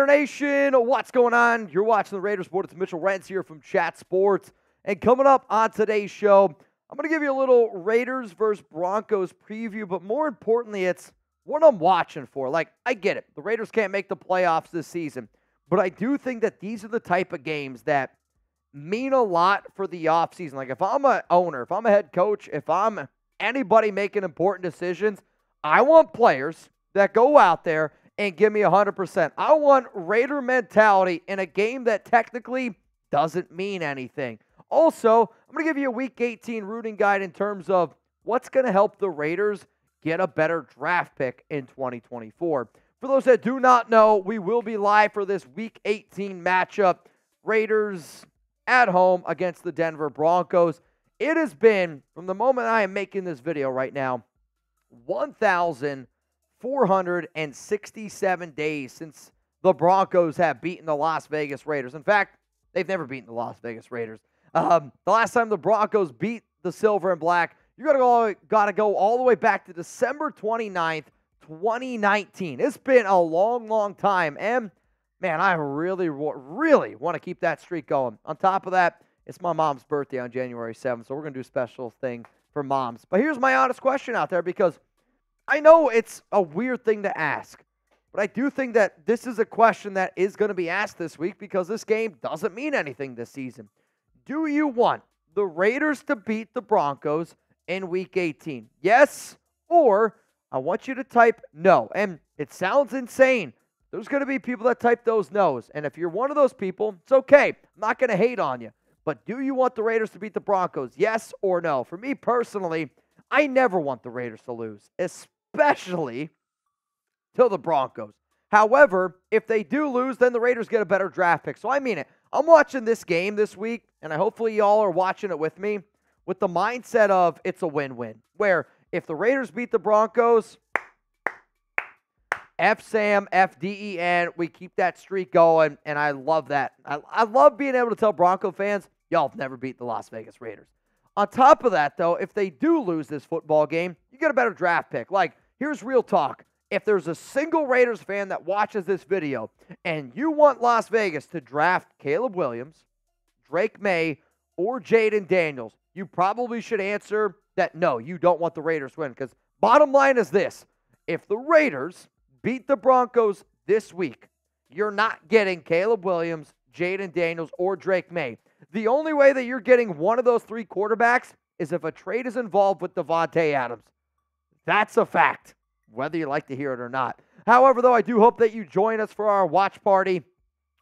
Raider Nation, what's going on? You're watching the Raiders Board. It's Mitchell Renz here from Chat Sports. And coming up on today's show, I'm going to give you a little Raiders versus Broncos preview, but more importantly, it's what I'm watching for. Like, I get it. The Raiders can't make the playoffs this season, but I do think that these are the type of games that mean a lot for the offseason. Like, if I'm an owner, if I'm a head coach, if I'm anybody making important decisions, I want players that go out there and give me 100%. I want Raider mentality in a game that technically doesn't mean anything. Also, I'm going to give you a Week 18 rooting guide in terms of what's going to help the Raiders get a better draft pick in 2024. For those that do not know, we will be live for this Week 18 matchup. Raiders at home against the Denver Broncos. It has been, from the moment I am making this video right now, 1,467 days since the Broncos have beaten the Las Vegas Raiders. In fact, they've never beaten the Las Vegas Raiders. The last time the Broncos beat the Silver and Black, you got to go all the way back to December 29th, 2019. It's been a long, long time, and man, I really want to keep that streak going. On top of that, it's my mom's birthday on January 7th, so we're going to do a special thing for moms. But here's my honest question out there, because I know it's a weird thing to ask, but I do think that this is a question that is going to be asked this week because this game doesn't mean anything this season. Do you want the Raiders to beat the Broncos in Week 18? Yes, or I want you to type no. And it sounds insane. There's going to be people that type those no's. And if you're one of those people, it's okay. I'm not going to hate on you. But do you want the Raiders to beat the Broncos? Yes or no? For me personally, I never want the Raiders to lose, especially to the Broncos. However, if they do lose, then the Raiders get a better draft pick. So I mean it. I'm watching this game this week, and hopefully y'all are watching it with me, with the mindset of it's a win-win, where if the Raiders beat the Broncos, F-Sam, F-D-E-N, we keep that streak going, and I love that. I love being able to tell Bronco fans, y'all have never beat the Las Vegas Raiders. On top of that, though, if they do lose this football game, you get a better draft pick. Like, here's real talk. If there's a single Raiders fan that watches this video and you want Las Vegas to draft Caleb Williams, Drake Maye, or Jayden Daniels, you probably should answer that no, you don't want the Raiders to win. Because bottom line is this. If the Raiders beat the Broncos this week, you're not getting Caleb Williams, Jayden Daniels, or Drake Maye. The only way that you're getting one of those three quarterbacks is if a trade is involved with Davante Adams. That's a fact, whether you like to hear it or not. However, though, I do hope that you join us for our watch party.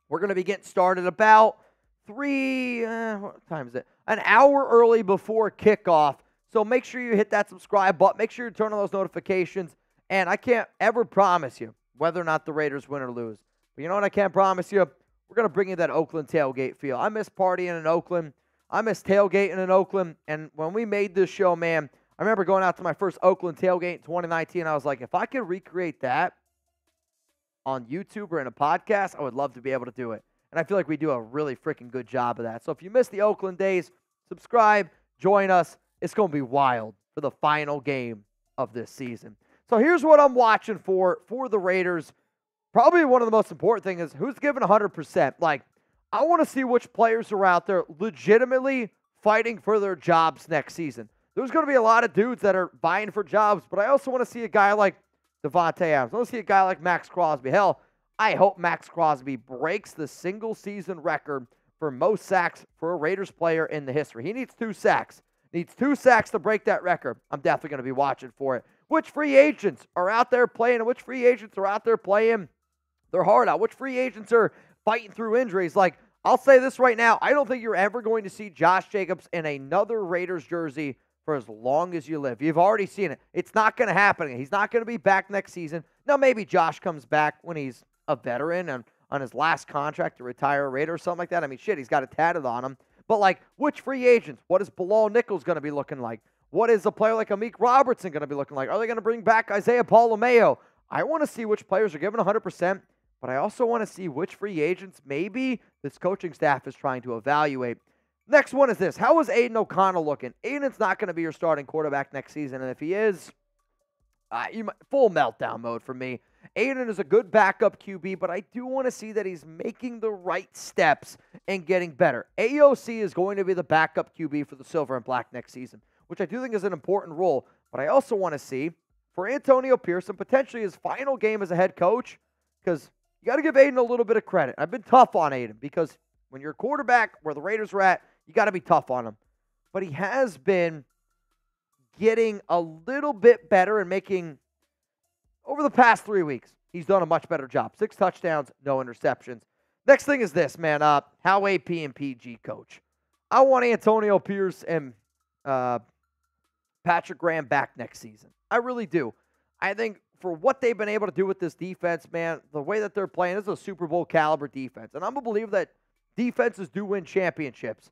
We're going to be getting started about what time is it? An hour early before kickoff. So make sure you hit that subscribe button. Make sure you turn on those notifications. And I can't ever promise you whether or not the Raiders win or lose. But you know what I can promise you? We're going to bring you that Oakland tailgate feel. I miss partying in Oakland. I miss tailgating in Oakland. And when we made this show, man, I remember going out to my first Oakland tailgate in 2019. I was like, if I could recreate that on YouTube or in a podcast, I would love to be able to do it. And I feel like we do a really freaking good job of that. So if you missed the Oakland days, subscribe, join us. It's going to be wild for the final game of this season. So here's what I'm watching for the Raiders. Probably one of the most important things is who's given 100%. Like, I want to see which players are out there legitimately fighting for their jobs next season. There's going to be a lot of dudes that are vying for jobs, but I also want to see a guy like Davante Adams. I want to see a guy like Max Crosby. Hell, I hope Max Crosby breaks the single-season record for most sacks for a Raiders player in the history. He needs 2 sacks. Needs 2 sacks to break that record. I'm definitely going to be watching for it. Which free agents are out there playing, and which free agents are out there playing their heart out? Which free agents are fighting through injuries? Like, I'll say this right now. I don't think you're ever going to see Josh Jacobs in another Raiders jersey for as long as you live. You've already seen it. It's not going to happen. He's not going to be back next season. Now, maybe Josh comes back when he's a veteran and on his last contract to retire a Raider or something like that. I mean, shit, he's got it tatted on him. But, like, which free agents? What is Bilal Nichols going to be looking like? What is a player like Amik Robertson going to be looking like? Are they going to bring back Isaiah Maye? I want to see which players are given 100%, but I also want to see which free agents maybe this coaching staff is trying to evaluate. Next one is this. How is Aidan O'Connell looking? Aidan's not going to be your starting quarterback next season, and if he is, full meltdown mode for me. Aidan is a good backup QB, but I do want to see that he's making the right steps and getting better. AOC is going to be the backup QB for the Silver and Black next season, which I do think is an important role. But I also want to see for Antonio Pearson, potentially his final game as a head coach, because you got to give Aidan a little bit of credit. I've been tough on Aidan because when you're a quarterback where the Raiders are at, you got to be tough on him. But he has been getting a little bit better and making, over the past 3 weeks, he's done a much better job. 6 touchdowns, no interceptions. Next thing is this, man. How AP and PG coach. I want Antonio Pierce and Patrick Graham back next season. I really do. I think for what they've been able to do with this defense, man, the way that they're playing, this is a Super Bowl caliber defense. And I'm a believer that defenses do win championships.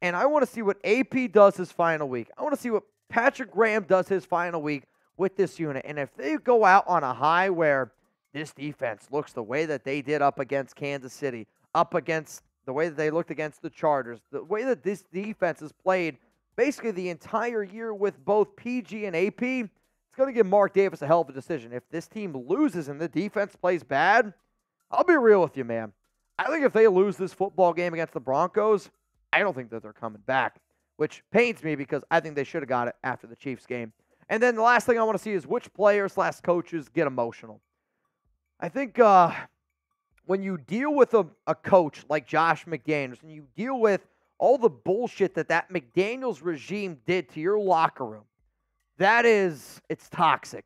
And I want to see what AP does his final week. I want to see what Patrick Graham does his final week with this unit. And if they go out on a high where this defense looks the way that they did up against Kansas City, up against the way that they looked against the Chargers, the way that this defense has played basically the entire year with both PG and AP, it's going to give Mark Davis a hell of a decision. If this team loses and the defense plays bad, I'll be real with you, man. I think if they lose this football game against the Broncos, I don't think that they're coming back, which pains me because I think they should have got it after the Chiefs game. And then the last thing I want to see is which players/coaches get emotional. I think when you deal with a coach like Josh McDaniels and you deal with all the bullshit that McDaniels regime did to your locker room, it's toxic.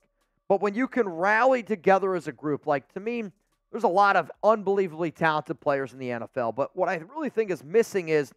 But when you can rally together as a group, like to me, there's a lot of unbelievably talented players in the NFL. But what I really think is missing is,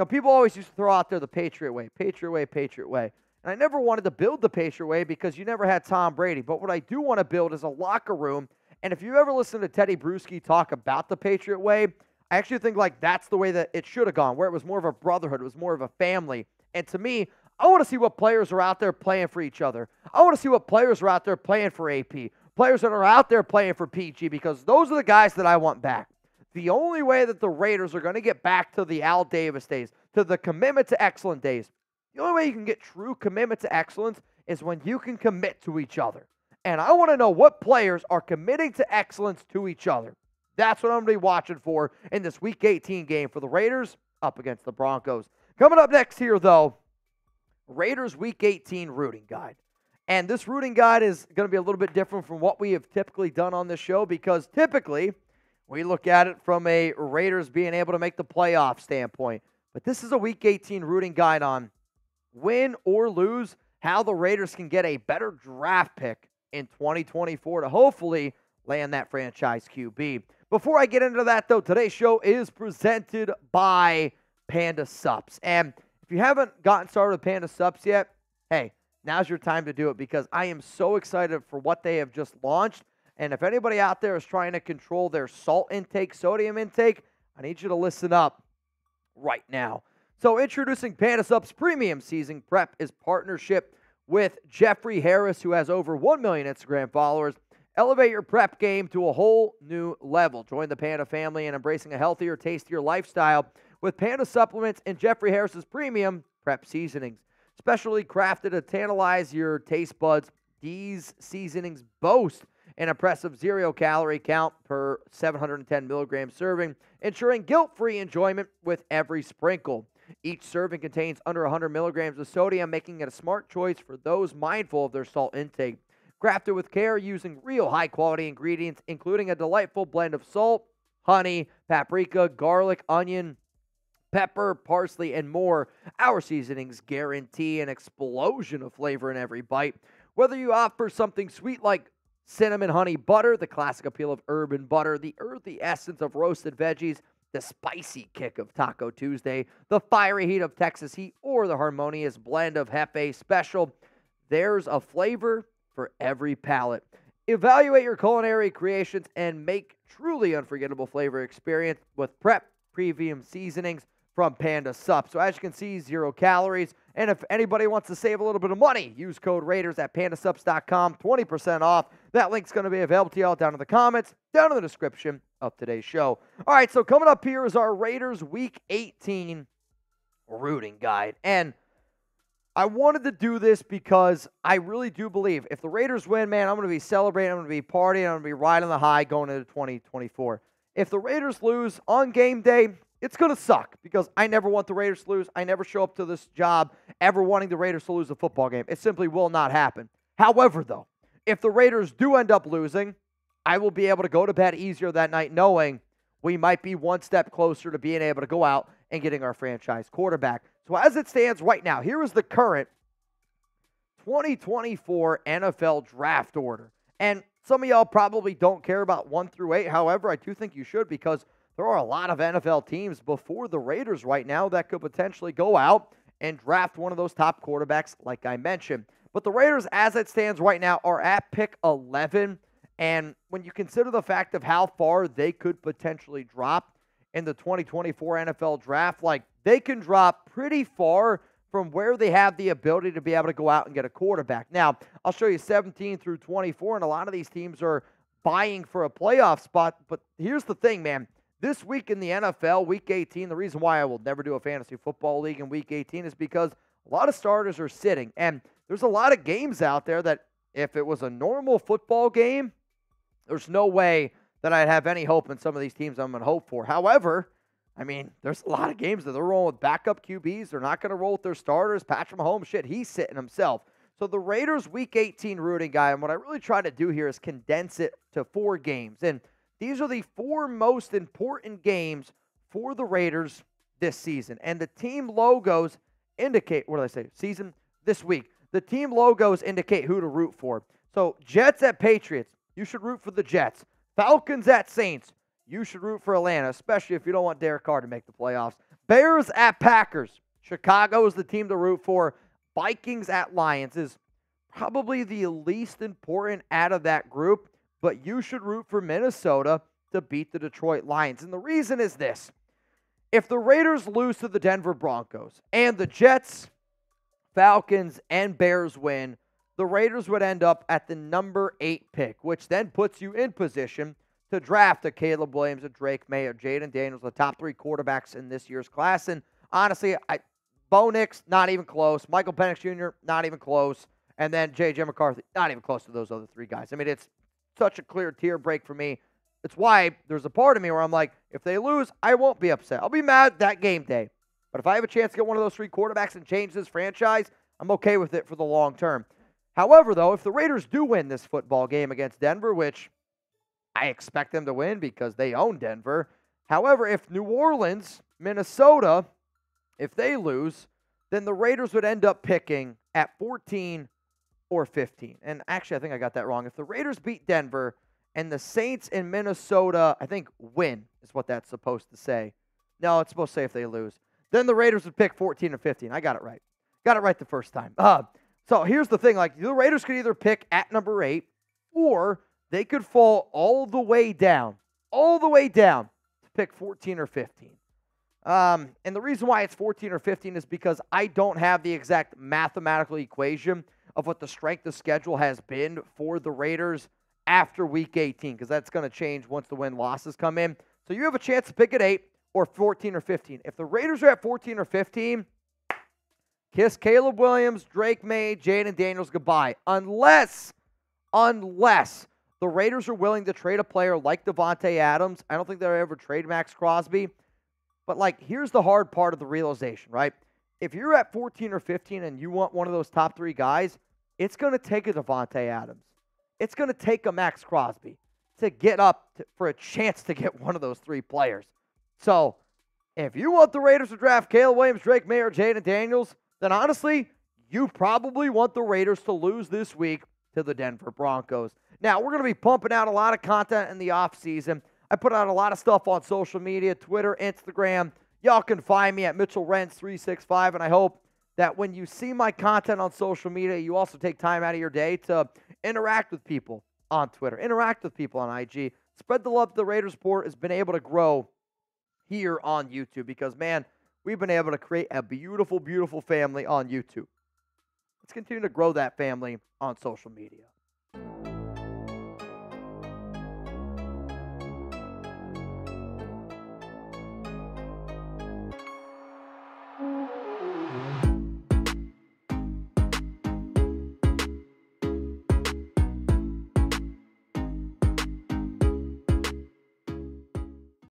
people always used to throw out there the Patriot way, Patriot way, Patriot way. And I never wanted to build the Patriot way because you never had Tom Brady. But what I do want to build is a locker room. And if you ever listen to Teddy Bruschi talk about the Patriot way, I actually think like that's the way that it should have gone, where it was more of a brotherhood, it was more of a family. And to me, I want to see what players are out there playing for each other. I want to see what players are out there playing for AP, players that are out there playing for PG, because those are the guys that I want back. The only way that the Raiders are going to get back to the Al Davis days, to the commitment to excellence days, the only way you can get true commitment to excellence is when you can commit to each other. And I want to know what players are committing to excellence to each other. That's what I'm going to be watching for in this Week 18 game for the Raiders up against the Broncos. Coming up next here, though, Raiders Week 18 rooting guide. And this rooting guide is going to be a little bit different from what we have typically done on this show, because typically we look at it from a Raiders being able to make the playoff standpoint. But this is a Week 18 rooting guide on win or lose, how the Raiders can get a better draft pick in 2024 to hopefully land that franchise QB. Before I get into that, though, today's show is presented by Panda Subs. And if you haven't gotten started with Panda Subs yet, hey, now's your time to do it, because I am so excited for what they have just launched. And if anybody out there is trying to control their salt intake, sodium intake, I need you to listen up right now. So introducing Panda Subs Premium Season Prep is partnership with Jeffrey Harris, who has over 1 million Instagram followers. Elevate your prep game to a whole new level. Join the Panda family in embracing a healthier, tastier lifestyle with Panda supplements and Jeffrey Harris's premium prep seasonings. Specially crafted to tantalize your taste buds, these seasonings boast an impressive 0-calorie count per 710 milligram serving, ensuring guilt-free enjoyment with every sprinkle. Each serving contains under 100 milligrams of sodium, making it a smart choice for those mindful of their salt intake. Crafted with care using real high-quality ingredients, including a delightful blend of salt, honey, paprika, garlic, onion, pepper, parsley, and more. Our seasonings guarantee an explosion of flavor in every bite. Whether you opt for something sweet like cinnamon honey butter, the classic appeal of urban butter, the earthy essence of roasted veggies, the spicy kick of Taco Tuesday, the fiery heat of Texas heat, or the harmonious blend of Hefe Special, there's a flavor for every palate. Evaluate your culinary creations and make truly unforgettable flavor experience with prep premium seasonings from Panda Subs. So as you can see, 0 calories. And if anybody wants to save a little bit of money, use code Raiders at pandasubs.com, 20% off. That link's going to be available to y'all down in the comments, down in the description of today's show. All right, so coming up here is our Raiders Week 18 rooting guide. And I wanted to do this because I really do believe if the Raiders win, man, I'm going to be celebrating, I'm going to be partying, I'm going to be riding the high going into 2024. If the Raiders lose on game day, it's going to suck because I never want the Raiders to lose. I never show up to this job ever wanting the Raiders to lose a football game. It simply will not happen. However, though, if the Raiders do end up losing, I will be able to go to bed easier that night knowing we might be one step closer to being able to go out and getting our franchise quarterback. So as it stands right now, here is the current 2024 NFL draft order. And some of y'all probably don't care about 1 through 8. However, I do think you should because there are a lot of NFL teams before the Raiders right now that could potentially go out and draft one of those top quarterbacks like I mentioned. But the Raiders, as it stands right now, are at pick 11. And when you consider the fact of how far they could potentially drop in the 2024 NFL draft, like they can drop pretty far from where they have the ability to be able to go out and get a quarterback. Now, I'll show you 17 through 24, and a lot of these teams are vying for a playoff spot. But here's the thing, man. This week in the NFL, Week 18, the reason why I will never do a fantasy football league in Week 18 is because a lot of starters are sitting. And there's a lot of games out there that if it was a normal football game, there's no way that I'd have any hope in some of these teams I'm going to hope for. However, I mean, there's a lot of games that they're rolling with backup QBs. They're not going to roll with their starters. Patrick Mahomes, shit, he's sitting himself. So the Raiders Week 18 rooting guy, and what I really try to do here is condense it to 4 games. And these are the 4 most important games for the Raiders this season. And the team logos indicate, what did I say, season? This week. The team logos indicate who to root for. So Jets at Patriots, you should root for the Jets. Falcons at Saints, you should root for Atlanta, especially if you don't want Derek Carr to make the playoffs. Bears at Packers, Chicago is the team to root for. Vikings at Lions is probably the least important out of that group, but you should root for Minnesota to beat the Detroit Lions. And the reason is this. If the Raiders lose to the Denver Broncos and the Jets, Falcons, and Bears win, the Raiders would end up at the number 8 pick, which then puts you in position to draft a Caleb Williams, a Drake Maye, or Jayden Daniels, the top 3 quarterbacks in this year's class. And honestly, Bo Nix, not even close. Michael Penix Jr., not even close. And then J.J. McCarthy, not even close to those other 3 guys. I mean, it's such a clear tier break for me. It's why there's a part of me where I'm like, if they lose, I won't be upset. I'll be mad that game day. But if I have a chance to get one of those 3 quarterbacks and change this franchise, I'm okay with it for the long term. However, though, if the Raiders do win this football game against Denver, which I expect them to win because they own Denver. However, if New Orleans, Minnesota, if they lose, then the Raiders would end up picking at 14 or 15. And actually, I think I got that wrong. If the Raiders beat Denver and the Saints in Minnesota, I think win is what that's supposed to say. No, it's supposed to say if they lose. Then the Raiders would pick 14 or 15. I got it right. Got it right the first time. So here's the thing. Like, the Raiders could either pick at number 8 or they could fall all the way down to pick 14 or 15. And the reason why it's 14 or 15 is because I don't have the exact mathematical equation of what the strength of schedule has been for the Raiders after Week 18, because that's going to change once the win-losses come in. So you have a chance to pick at 8 or 14 or 15. If the Raiders are at 14 or 15, kiss Caleb Williams, Drake Maye, Jayden Daniels goodbye. Unless the Raiders are willing to trade a player like Devontae Adams. I don't think they'll ever trade Max Crosby. But, like, here's the hard part of the realization, right? If you're at 14 or 15 and you want one of those top 3 guys, it's going to take a Devontae Adams. It's going to take a Max Crosby to get up for a chance to get one of those 3 players. So, if you want the Raiders to draft Caleb Williams, Drake Maye, or Jayden Daniels, then honestly, you probably want the Raiders to lose this week to the Denver Broncos. Now, we're going to be pumping out a lot of content in the offseason. I put out a lot of stuff on social media, Twitter, Instagram. Y'all can find me at Mitchell Renz 365, and I hope that when you see my content on social media, you also take time out of your day to interact with people on Twitter, interact with people on IG. Spread the love. The Raiders report has been able to grow here on YouTube because, man, we've been able to create a beautiful, beautiful family on YouTube. Let's continue to grow that family on social media.